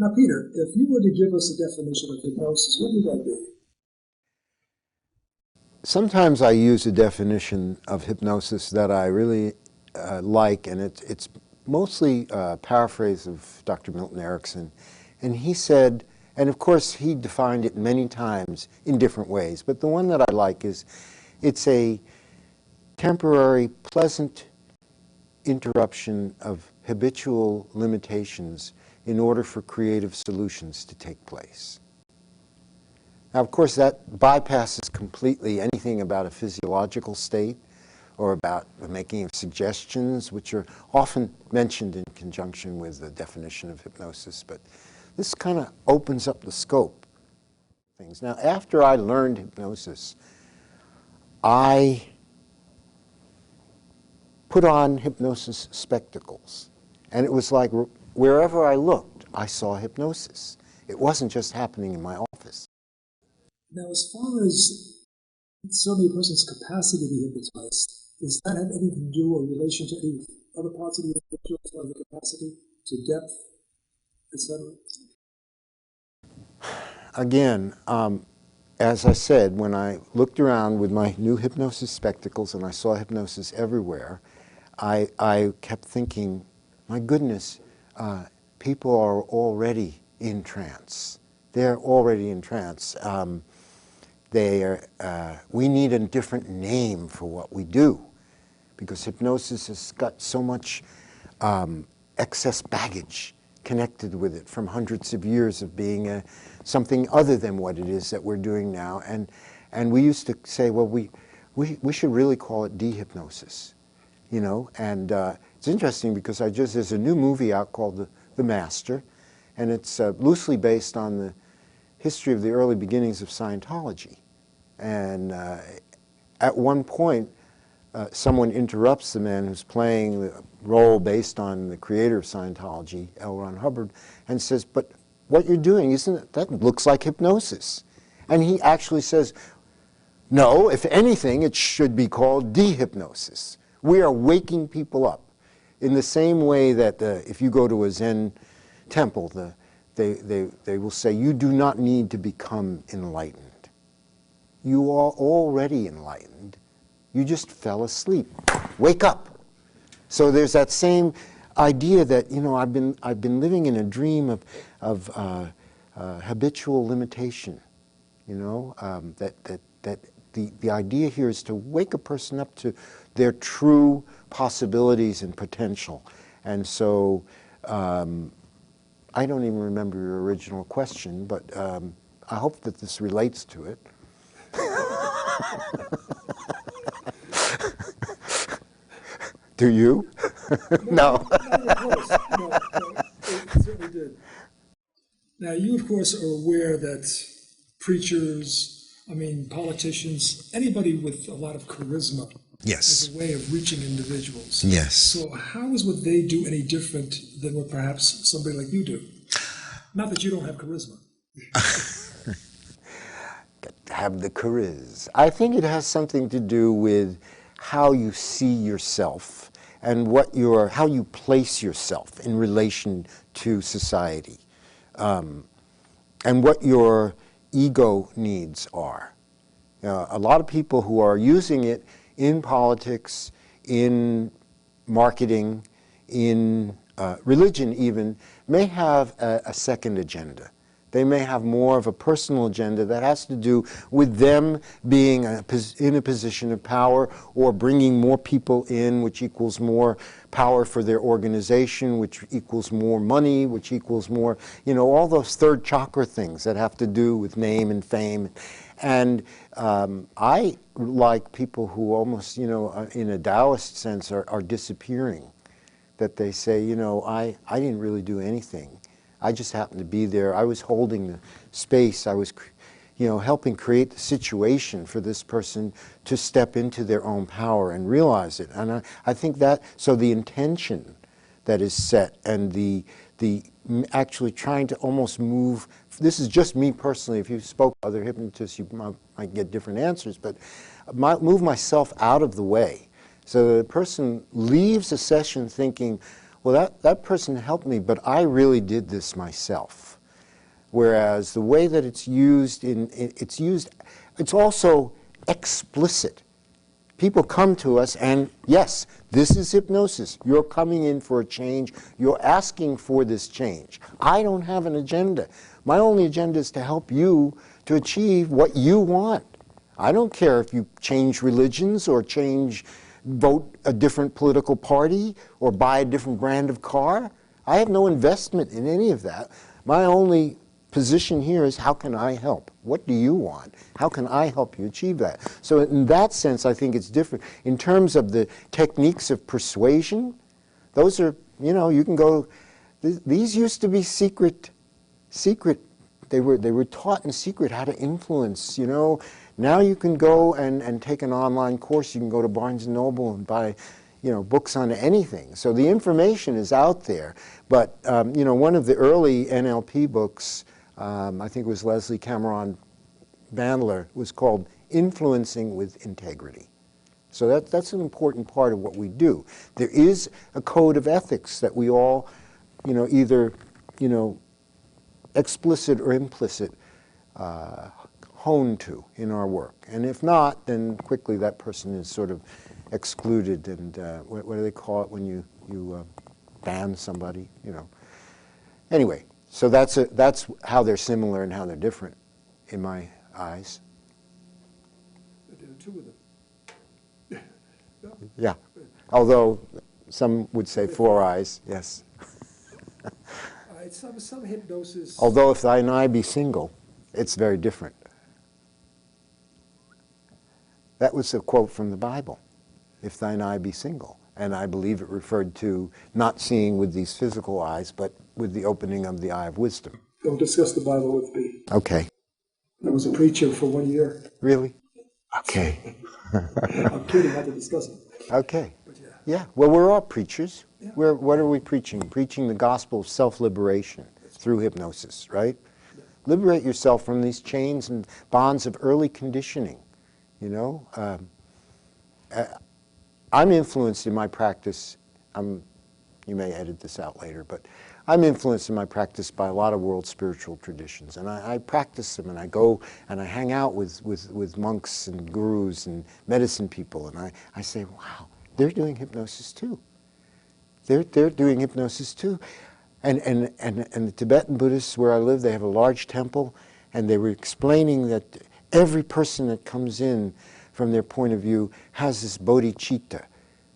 Now, Peter, if you were to give us a definition of hypnosis, what would that be? Sometimes I use a definition of hypnosis that I really like, and it's mostly a paraphrase of Dr. Milton Erickson. And he said, and of course he defined it many times in different ways, but the one that I like is it's a temporary, pleasant interruption of habitual limitations in order for creative solutions to take place. Now, of course, that bypasses completely anything about a physiological state or about the making of suggestions, which are often mentioned in conjunction with the definition of hypnosis, but this kind of opens up the scope of things. Now, after I learned hypnosis, I put on hypnosis spectacles, and it was like wherever I looked, I saw hypnosis. It wasn't just happening in my office. Now, as far as certainly a person's capacity to be hypnotized, does that have anything to do or relation to any other parts of the individual as far as the capacity to depth, etc.? Again, as I said, when I looked around with my new hypnosis spectacles and I saw hypnosis everywhere, I kept thinking, my goodness, people are already in trance. They're already in trance. We need a different name for what we do, because hypnosis has got so much excess baggage connected with it from hundreds of years of being something other than what it is that we're doing now. And we used to say, well, we should really call it dehypnosis, you know. And it's interesting because there's a new movie out called The Master, and it's loosely based on the history of the early beginnings of Scientology. And at one point, someone interrupts the man who's playing the role based on the creator of Scientology, L. Ron Hubbard, and says, but what you're doing, that looks like hypnosis. And he actually says, no, if anything, it should be called dehypnosis. We are waking people up in the same way that if you go to a Zen temple, they will say, you do not need to become enlightened. You are already enlightened. You just fell asleep. Wake up. So there's that same idea that, you know, I've been living in a dream of habitual limitation. You know, that the idea here is to wake a person up to their true possibilities and potential. And so I don't even remember your original question, but I hope that this relates to it. Do you? No. No, it certainly did. Now, you, of course, are aware that preachers, politicians, anybody with a lot of charisma Yes. as a way of reaching individuals. Yes. So how is what they do any different than what perhaps somebody like you do? Not that you don't have charisma. Have the charisma. I think it has something to do with how you see yourself and how you place yourself in relation to society, and what your ego needs are. A lot of people who are using it in politics, in marketing, in religion even, may have a second agenda. They may have more of a personal agenda that has to do with them being in a position of power or bringing more people in, which equals more power for their organization, which equals more money, which equals more, all those third chakra things that have to do with name and fame. And I like people who almost, in a Taoist sense, are disappearing. That they say, I didn't really do anything. I just happened to be there. I was holding the space. I was, helping create the situation for this person to step into their own power and realize it. And I think that, so the intention that is set and the actually trying to almost move, this is just me personally, if you spoke to other hypnotists, you might get different answers, but move myself out of the way. So the person leaves a session thinking, well, that person helped me, but I really did this myself. Whereas the way that it's used, it's also explicit. People come to us and, yes, this is hypnosis. You're coming in for a change. You're asking for this change. I don't have an agenda. My only agenda is to help you to achieve what you want. I don't care if you change religions or vote a different political party or buy a different brand of car. I have no investment in any of that. My only position here is, how can I help? What do you want? How can I help you achieve that? So in that sense, I think it's different. In terms of the techniques of persuasion, those are, you can go, these used to be secret. They were taught in secret how to influence, Now you can go and take an online course. You can go to Barnes & Noble and buy, books on anything. So the information is out there. But, one of the early NLP books, I think it was Leslie Cameron Bandler, was called Influencing with Integrity. So that's an important part of what we do. There is a code of ethics that we all, either, explicit or implicit, hone to in our work. And if not, then quickly that person is sort of excluded and what do they call it when you ban somebody, Anyway, so that's how they're similar and how they're different in my eyes. There are two of them. Yeah, although some would say 4 eyes, yes. Some hypnosis. Although if thine eye be single, it's very different. That was a quote from the Bible, if thine eye be single. And I believe it referred to not seeing with these physical eyes, but with the opening of the eye of wisdom. Don't discuss the Bible with me. Okay. I was a preacher for 1 year. Really? Okay. I'm kidding, not to discuss it. Okay. But yeah. Yeah, well, we're all preachers. Yeah. What are we preaching? Preaching the gospel of self-liberation through hypnosis, right? Yeah. Liberate yourself from these chains and bonds of early conditioning, I'm influenced in my practice, you may edit this out later, but I'm influenced in my practice by a lot of world spiritual traditions, and I practice them, and I go and I hang out with monks and gurus and medicine people, and I say, wow, they're doing hypnosis too. They're doing hypnosis too. And the Tibetan Buddhists where I live, they have a large temple, and they were explaining that every person that comes in from their point of view has this bodhicitta.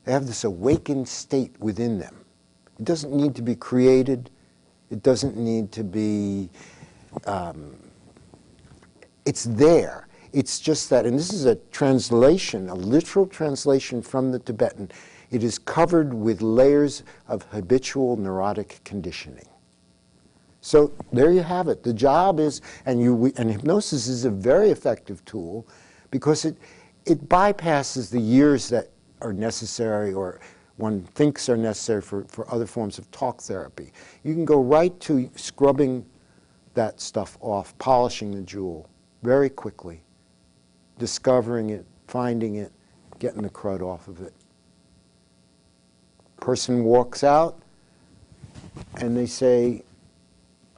They have this awakened state within them. It doesn't need to be created. It doesn't need to be, it's there. It's just that, and this is a translation, a literal translation from the Tibetan. It is covered with layers of habitual neurotic conditioning. So there you have it. The job is, and hypnosis is a very effective tool because it bypasses the years that are necessary or one thinks are necessary for other forms of talk therapy. You can go right to scrubbing that stuff off, polishing the jewel very quickly, discovering it, finding it, getting the crud off of it. Person walks out and they say,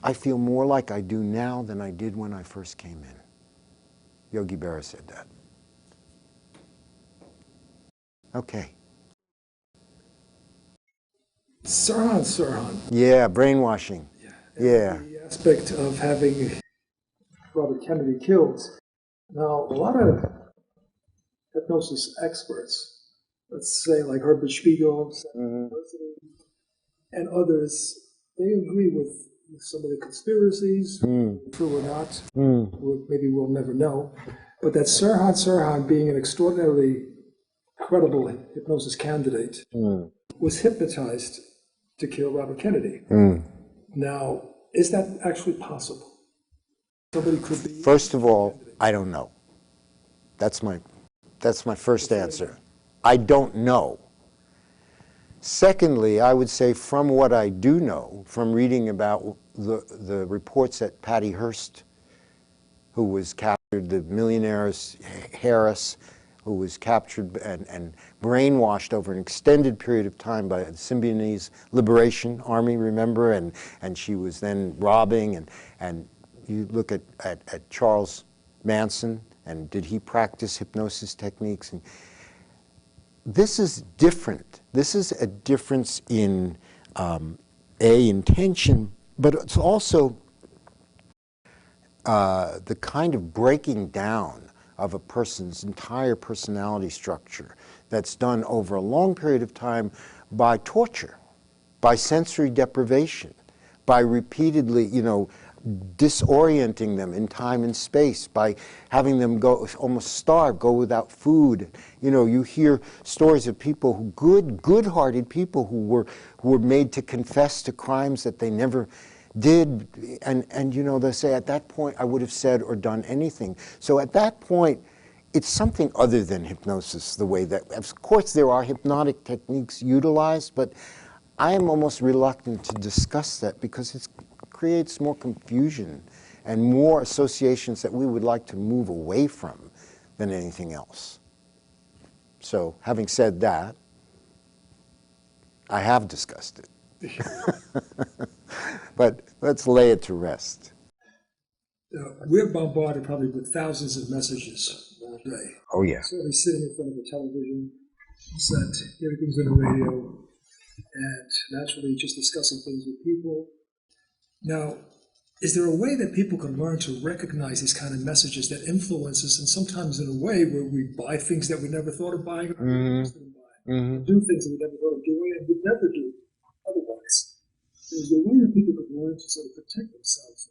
I feel more like I do now than I did when I first came in. Yogi Berra said that. Okay. Sirhan. Yeah, brainwashing. Yeah. The aspect of having Robert Kennedy killed. Now, a lot of hypnosis experts, let's say like Herbert Spiegel, and others, they agree with some of the conspiracies, true or not, maybe we'll never know, but that Sirhan being an extraordinarily credible hypnosis candidate was hypnotized to kill Robert Kennedy. Now, is that actually possible? Somebody could be... First of all, I don't know. That's my first answer. I don't know. Secondly, I would say from what I do know, from reading about the reports that Patty Hearst, who was captured, the millionaire Harris, who was captured and brainwashed over an extended period of time by the Symbionese Liberation Army, remember? And she was then robbing and you look at Charles Manson, and did he practice hypnosis techniques? And this is different. This is a difference in intention, but it's also the kind of breaking down of a person's entire personality structure that's done over a long period of time by torture, by sensory deprivation, by repeatedly, disorienting them in time and space, by having them go almost starve, go without food. You hear stories of people good-hearted people who were made to confess to crimes that they never did, and they say, at that point I would have said or done anything. So at that point, it's something other than hypnosis, the way that, of course there are hypnotic techniques utilized, but I am almost reluctant to discuss that because it creates more confusion and more associations that we would like to move away from than anything else. So having said that, I have discussed it. But let's lay it to rest. We're bombarded probably with thousands of messages all day. Oh, yeah. Certainly sitting in front of a television set, hearing things on the radio, and naturally just discussing things with people. Now, is there a way that people can learn to recognize these kind of messages that influence us, and sometimes in a way where we buy things that we never thought of buying, or do things that we never thought of doing, and would never do otherwise? Is there a way that people can learn to sort of protect themselves?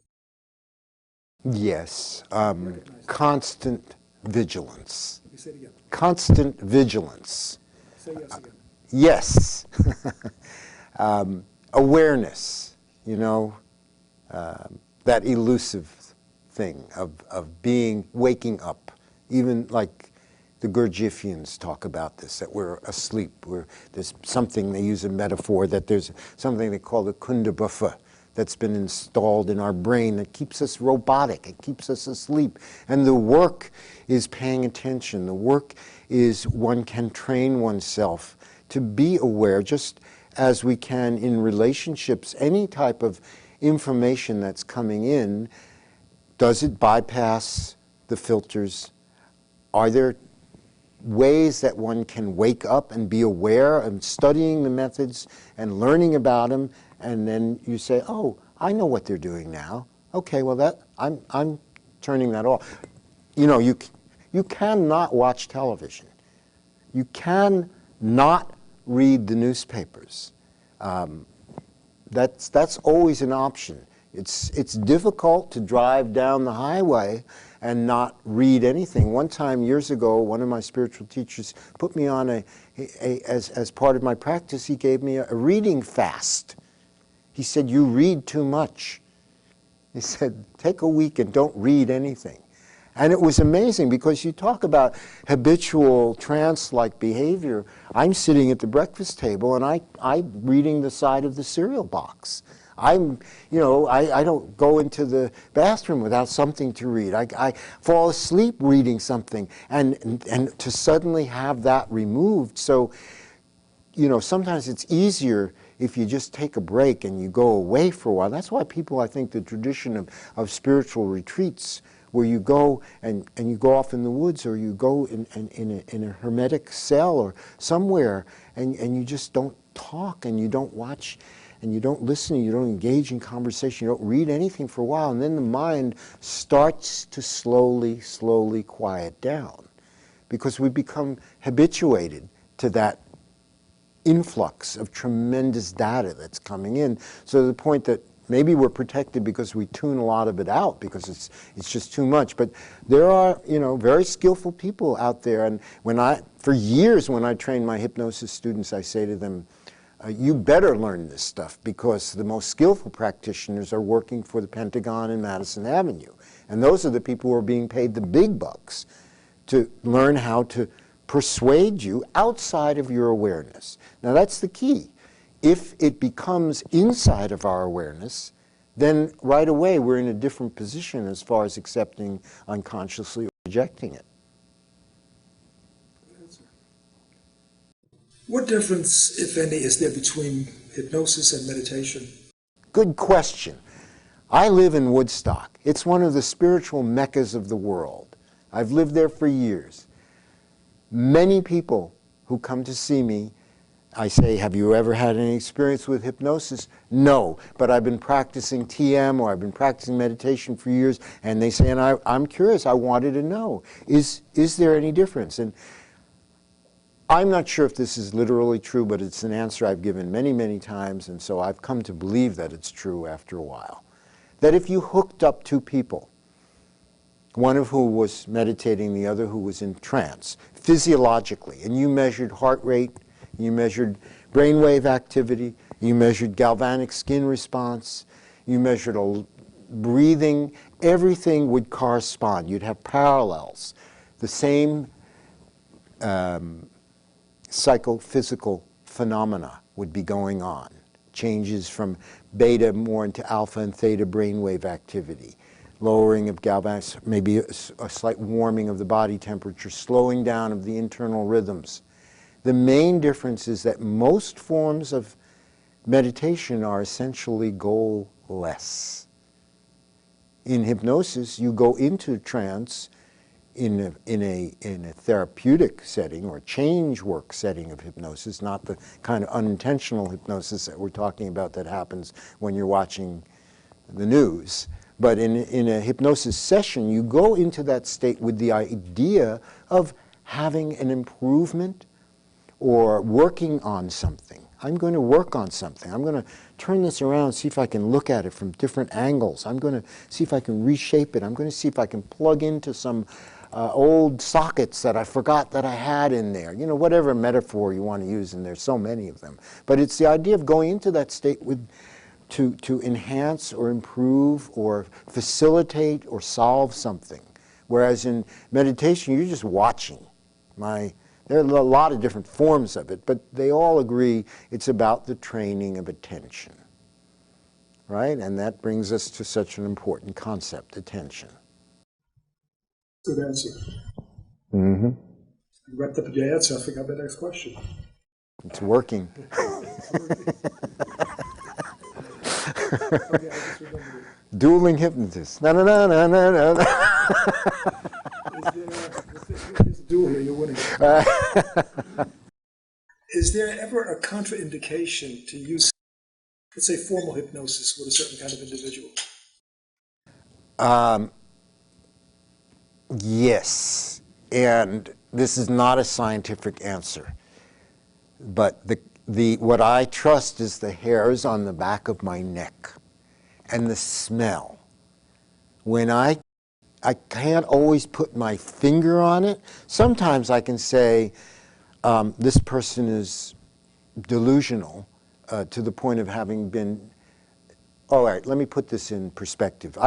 Yes. Constant vigilance. Say it again. Constant vigilance. Say yes again. Yes. Awareness, that elusive thing of waking up. Even like the Gurdjieffians talk about this, that we're asleep. There's something, they use a metaphor, that there's something they call the kunda buffer that's been installed in our brain that keeps us robotic, it keeps us asleep. And the work is paying attention. The work is one can train oneself to be aware, just as we can in relationships. Any type of information that's coming in, does it bypass the filters? Are there ways that one can wake up and be aware and studying the methods and learning about them, and then you say, oh, I know what they're doing now. Okay, well I'm turning that off. You cannot watch television. You can not read the newspapers. That's always an option. It's difficult to drive down the highway and not read anything. One time years ago, one of my spiritual teachers put me on as part of my practice, he gave me a reading fast. He said, you read too much. He said, take a week and don't read anything. And it was amazing because you talk about habitual trance-like behavior. I'm sitting at the breakfast table and I'm reading the side of the cereal box. I don't go into the bathroom without something to read. I fall asleep reading something, and to suddenly have that removed. So, sometimes it's easier if you just take a break and you go away for a while. That's why people, I think, the tradition of spiritual retreats, where you go and you go off in the woods, or you go in a hermetic cell or somewhere, and you just don't talk, and you don't watch, and you don't listen, you don't engage in conversation, you don't read anything for a while, and then the mind starts to slowly quiet down, because we become habituated to that influx of tremendous data that's coming in, so to the point that maybe we're protected because we tune a lot of it out because it's just too much. But there are, very skillful people out there, and for years when I train my hypnosis students, I say to them, you better learn this stuff, because the most skillful practitioners are working for the Pentagon and Madison Avenue. And those are the people who are being paid the big bucks to learn how to persuade you outside of your awareness. Now that's the key. If it becomes inside of our awareness, then right away we're in a different position as far as accepting unconsciously or rejecting it. What difference, if any, is there between hypnosis and meditation? Good question. I live in Woodstock. It's one of the spiritual meccas of the world. I've lived there for years. Many people who come to see me, I say, have you ever had any experience with hypnosis? No, but I've been practicing TM or I've been practicing meditation for years, and they say, and I'm curious, I wanted to know, is there any difference? And I'm not sure if this is literally true, but it's an answer I've given many, many times, and so I've come to believe that it's true after a while. That if you hooked up two people, one of who was meditating, the other who was in trance, physiologically, and you measured heart rate, you measured brainwave activity, you measured galvanic skin response, you measured breathing, everything would correspond. You'd have parallels. The same psychophysical phenomena would be going on. Changes from beta more into alpha and theta brainwave activity. Lowering of galvanic, maybe a slight warming of the body temperature, slowing down of the internal rhythms. The main difference is that most forms of meditation are essentially goal-less. In hypnosis, you go into trance in a therapeutic setting or change work setting of hypnosis, not the kind of unintentional hypnosis that we're talking about that happens when you're watching the news. But in a hypnosis session, you go into that state with the idea of having an improvement or working on something. I'm going to work on something. I'm going to turn this around, see if I can look at it from different angles. I'm going to see if I can reshape it. I'm going to see if I can plug into some old sockets that I forgot that I had in there. You know, whatever metaphor you want to use, and there's so many of them. But it's the idea of going into that state with to enhance or improve or facilitate or solve something. Whereas in meditation, you're just watching. There are a lot of different forms of it, but they all agree it's about the training of attention, right? And that brings us to such an important concept, attention. Good answer. Mm-hmm. You wrapped up your answer. I forgot my next question. It's working. Okay, I just remembered it. Dueling hypnotists. No, no, no, no, no, no. Is there duel here, you're winning. Is there ever a contraindication to use, let's say, formal hypnosis with a certain kind of individual? Yes, and this is not a scientific answer, but what I trust is the hairs on the back of my neck and the smell. When I can't always put my finger on it. Sometimes I can say this person is delusional to the point of having been. All right, let me put this in perspective.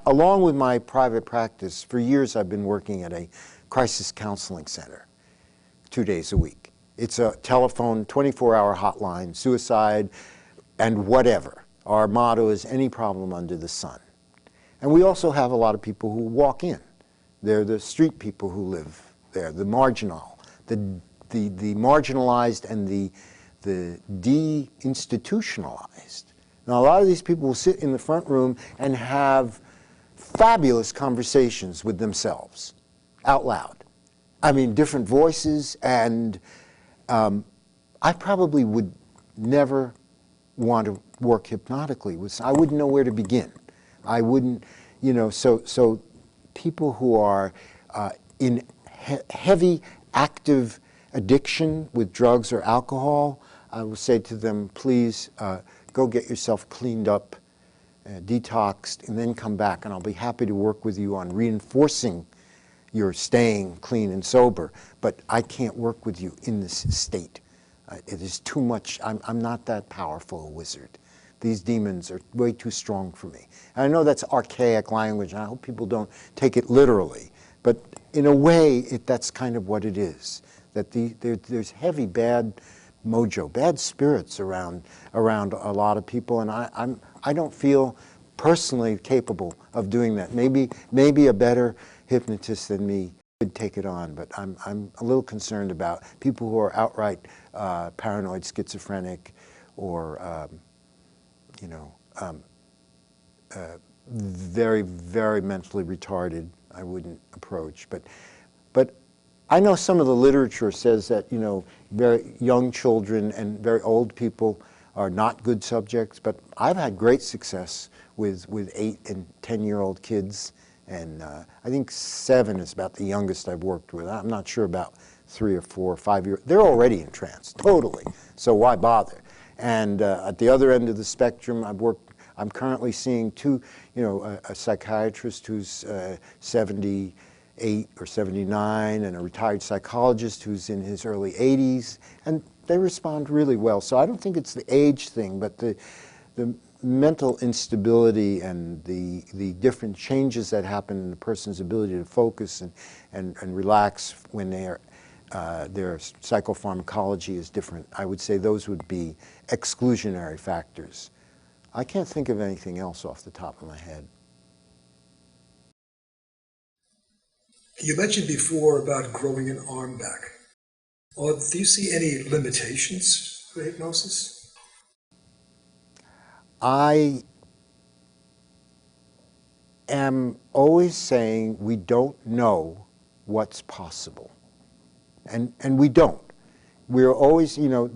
Along with my private practice, for years I've been working at a crisis counseling center 2 days a week. It's a telephone, 24-hour hotline, suicide, and whatever. Our motto is any problem under the sun. And we also have a lot of people who walk in. They're the street people who live there, the marginal, the marginalized and the de-institutionalized. Now, a lot of these people will sit in the front room and have fabulous conversations with themselves, out loud. I mean, different voices, and I probably would never want to work hypnotically with. I wouldn't know where to begin. I wouldn't, you know. So people who are in heavy, active addiction with drugs or alcohol, I will say to them, please. Go get yourself cleaned up, detoxed, and then come back, and I'll be happy to work with you on reinforcing your staying clean and sober. But I can't work with you in this state. It is too much. I'm not that powerful a wizard. These demons are way too strong for me. And I know that's archaic language, and I hope people don't take it literally. But in a way, that's kind of what it is. That there's heavy, bad mojo, bad spirits around a lot of people, and I don't feel personally capable of doing that. Maybe a better hypnotist than me could take it on, but I'm a little concerned about people who are outright paranoid, schizophrenic, or very, very mentally retarded, I wouldn't approach. But I know some of the literature says that, you know, very young children and very old people are not good subjects, but I've had great success with 8 and 10-year-old kids, and I think 7 is about the youngest I've worked with. I'm not sure about 3 or 4 or 5 years. They're already entranced, totally, so why bother? And at the other end of the spectrum, I'm currently seeing 2, you know, a psychiatrist who's 78 or 79 and a retired psychologist who's in his early 80s, and they respond really well. So I don't think it's the age thing, but the mental instability and the different changes that happen in a person's ability to focus and relax when their psychopharmacology is different. I would say those would be exclusionary factors. I can't think of anything else off the top of my head. You mentioned before about growing an arm back. Do you see any limitations for hypnosis? I am always saying we don't know what's possible, and we don't. We're always, you know,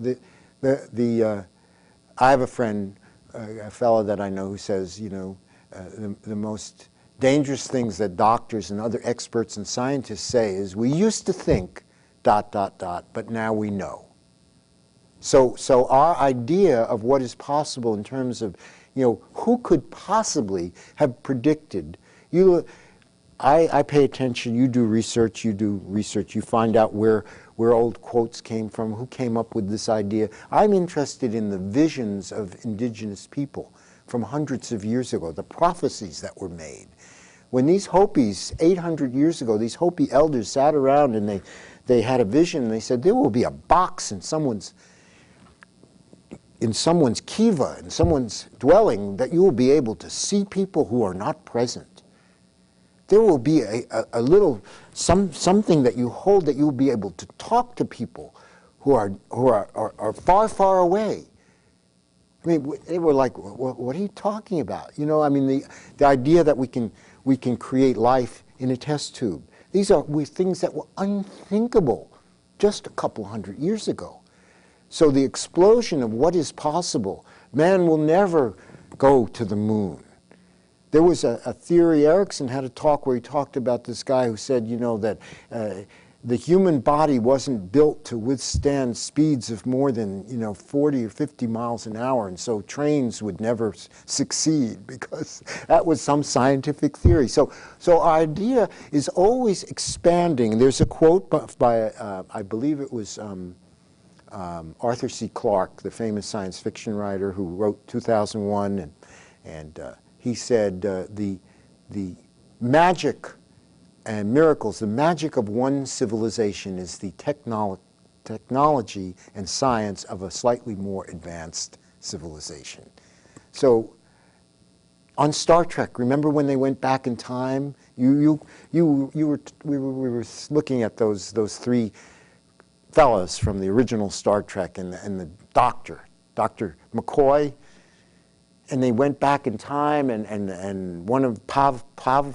I have a friend, a fellow that I know who says, you know, the most dangerous things that doctors and other experts and scientists say is, we used to think ... but now we know. So our idea of what is possible in terms of, you know, who could possibly have predicted? I pay attention, you do research, you find out where old quotes came from, who came up with this idea. I'm interested in the visions of indigenous people from hundreds of years ago, the prophecies that were made. When these Hopis, 800 years ago, these Hopi elders sat around and they had a vision, and they said, there will be a box in someone's kiva, in someone's dwelling, that you will be able to see people who are not present. There will be a little something that you hold, that you will be able to talk to people who are far, far away. I mean, they were like, what are you talking about? You know, I mean, the idea that we can create life in a test tube. These are things that were unthinkable just a couple hundred years ago. So the explosion of what is possible, man will never go to the moon. There was a theory, Erickson had a talk where he talked about this guy who said, you know, that the human body wasn't built to withstand speeds of more than, you know, 40 or 50 miles an hour, and so trains would never succeed, because that was some scientific theory. So our idea is always expanding. There's a quote by I believe it was Arthur C. Clarke, the famous science fiction writer who wrote 2001, and he said, the magic and miracles, the magic of one civilization is the technology and science of a slightly more advanced civilization. So on Star Trek, remember when they went back in time? We were looking at those 3 fellas from the original Star Trek and the Dr. McCoy, and they went back in time, and one of Pavlov,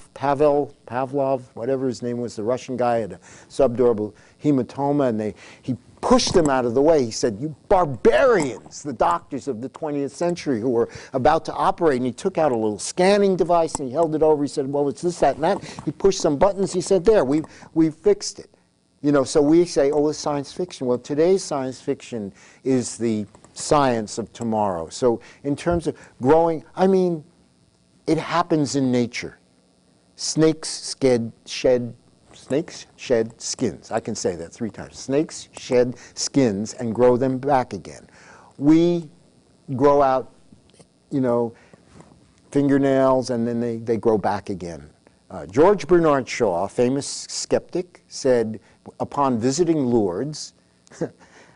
whatever his name was, the Russian guy, had a subdural hematoma, and he pushed them out of the way. He said, you barbarians, the doctors of the 20th century who were about to operate, and he took out a little scanning device and he held it over. He said, well, it's this, that, and that. He pushed some buttons. He said, there, we've fixed it. You know, so we say, oh, it's science fiction. Well, today's science fiction is the science of tomorrow. So in terms of growing, I mean, it happens in nature. Snakes shed skins. I can say that 3 times. Snakes shed skins and grow them back again. We grow out, you know, fingernails, and then they grow back again. George Bernard Shaw, a famous skeptic, said upon visiting Lourdes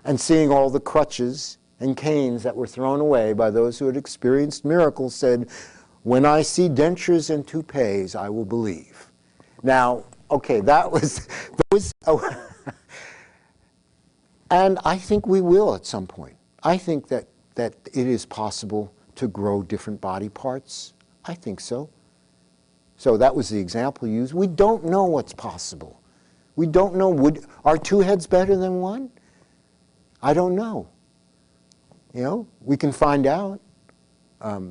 and seeing all the crutches and canes that were thrown away by those who had experienced miracles, said, when I see dentures and toupees, I will believe. Now, okay, and I think we will at some point. I think that it is possible to grow different body parts. I think so. So that was the example used. We don't know what's possible. We don't know, are two heads better than one? I don't know. You know, we can find out.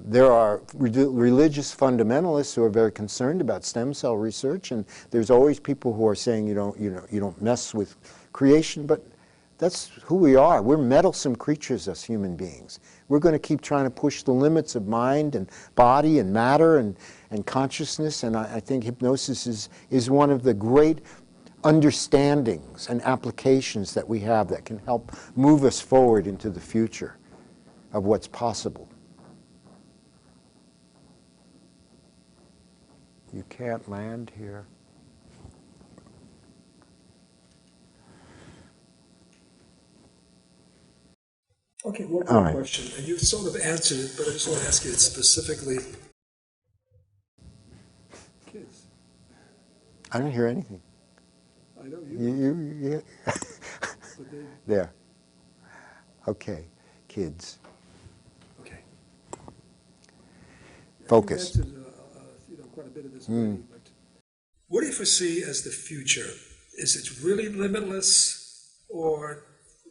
There are religious fundamentalists who are very concerned about stem cell research, and there's always people who are saying you don't mess with creation, but that's who we are. We're meddlesome creatures as human beings. We're going to keep trying to push the limits of mind and body and matter and consciousness, and I think hypnosis is one of the great understandings and applications that we have that can help move us forward into the future of what's possible. You can't land here. Okay, one more question, and you've sort of answered it, but I just want to ask you it specifically. Kids. I don't hear anything. I know you. There. Okay, kids. Okay. Focus. You've answered, quite a bit of this already, but what do you foresee as the future? Is it really limitless, or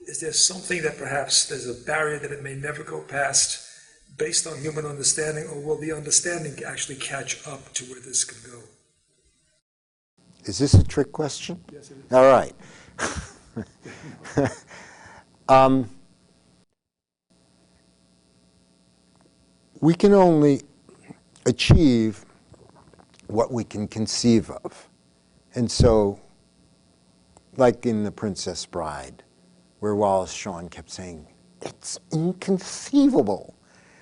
is there something that perhaps there's a barrier that it may never go past based on human understanding, or will the understanding actually catch up to where this can go? Is this a trick question? Yes, it is. All right. We can only achieve what we can conceive of. And so, like in The Princess Bride, where Wallace Shawn kept saying, it's inconceivable.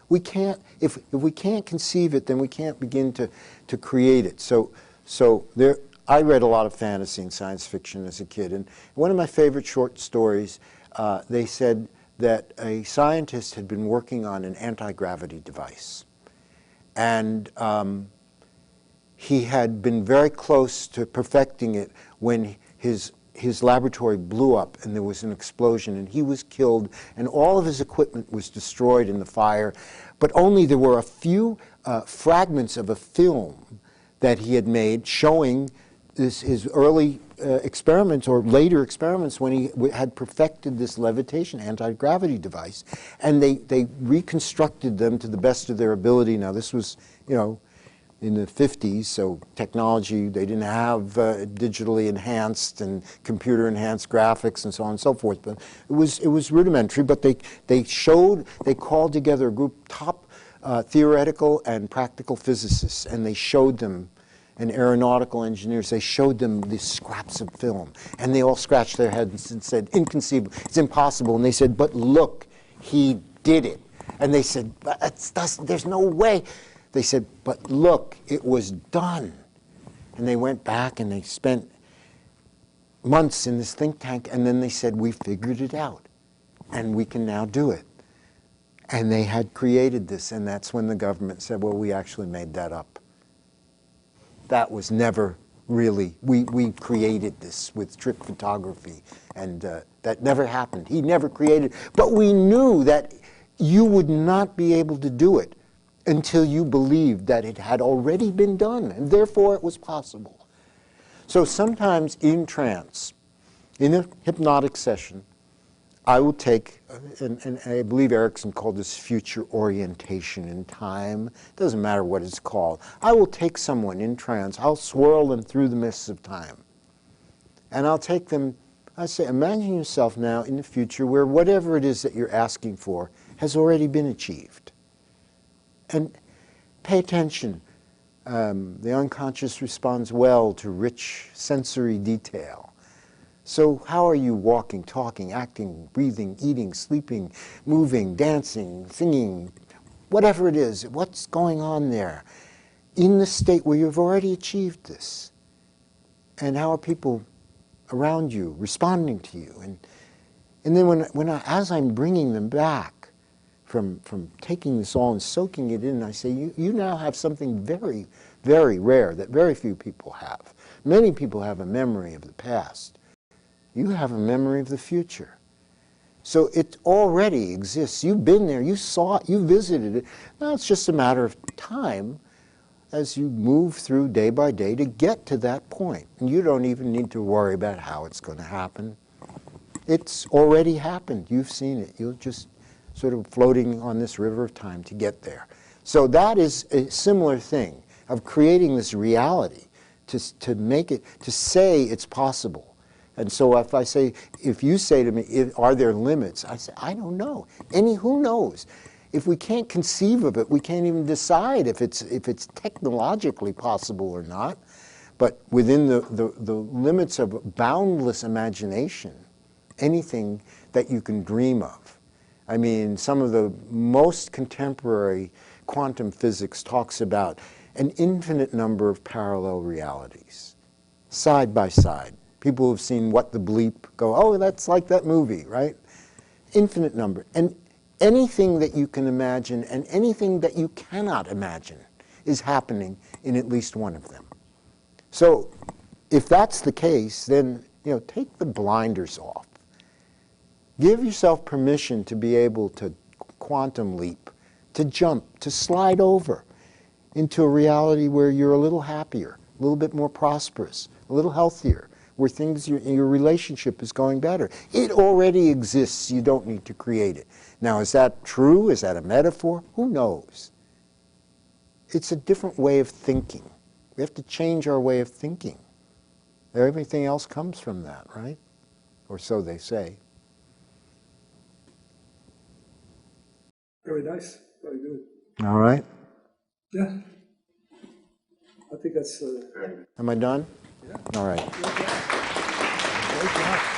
We can't, if we can't conceive it, then we can't begin to create it. So there, I read a lot of fantasy and science fiction as a kid, and one of my favorite short stories, they said that a scientist had been working on an anti-gravity device. And he had been very close to perfecting it when his laboratory blew up and there was an explosion and he was killed and all of his equipment was destroyed in the fire, but only there were a few fragments of a film that he had made showing his early experiments or later experiments when he had perfected this levitation anti-gravity device, and they reconstructed them to the best of their ability. Now this was, in the 50s, so technology, they didn't have digitally enhanced and computer enhanced graphics and so on and so forth, but it was rudimentary, but they called together a group of top theoretical and practical physicists, and they showed them, and aeronautical engineers, they showed them these scraps of film, and they all scratched their heads and said, inconceivable, it's impossible, and they said, but look, he did it. And they said, there's no way. They said, but look, it was done. And they went back and they spent months in this think tank, and then they said, we figured it out, and we can now do it. And they had created this, and that's when the government said, well, we actually made that up. That was never really, we created this with trick photography, and that never happened. He never created, but we knew that you would not be able to do it until you believed that it had already been done, and therefore it was possible. So sometimes in trance, in a hypnotic session, I will take, and I believe Erickson called this future orientation in time. It doesn't matter what it's called. I will take someone in trance, I'll swirl them through the mists of time. And I'll take them, I say, imagine yourself now in the future where whatever it is that you're asking for has already been achieved. And pay attention. The unconscious responds well to rich sensory detail. So how are you walking, talking, acting, breathing, eating, sleeping, moving, dancing, singing, whatever it is, what's going on there in the state where you've already achieved this? And how are people around you responding to you? And then as I'm bringing them back from taking this all and soaking it in, I say, you now have something very, very rare that very few people have. Many people have a memory of the past. You have a memory of the future. So it already exists. You've been there, you saw it, you visited it. Now it's just a matter of time as you move through day by day to get to that point. And you don't even need to worry about how it's going to happen. It's already happened. You've seen it. You're just sort of floating on this river of time to get there. So that is a similar thing of creating this reality to make it, to say it's possible. And so if you say to me, are there limits? I say, I don't know. Who knows? If we can't conceive of it, we can't even decide if it's technologically possible or not. But within the limits of boundless imagination, anything that you can dream of. I mean, some of the most contemporary quantum physics talks about an infinite number of parallel realities, side by side. People who've seen What the Bleep go, oh, that's like that movie, right? Infinite number. And anything that you can imagine and anything that you cannot imagine is happening in at least one of them. So if that's the case, then take the blinders off. Give yourself permission to be able to quantum leap, to jump, to slide over into a reality where you're a little happier, a little bit more prosperous, a little healthier, where your relationship is going better. It already exists. You don't need to create it. Now, is that true? Is that a metaphor? Who knows? It's a different way of thinking. We have to change our way of thinking. Everything else comes from that, right? Or so they say. Very nice. Very good. All right. Yeah. I think that's... Am I done? Yeah. All right. Great job.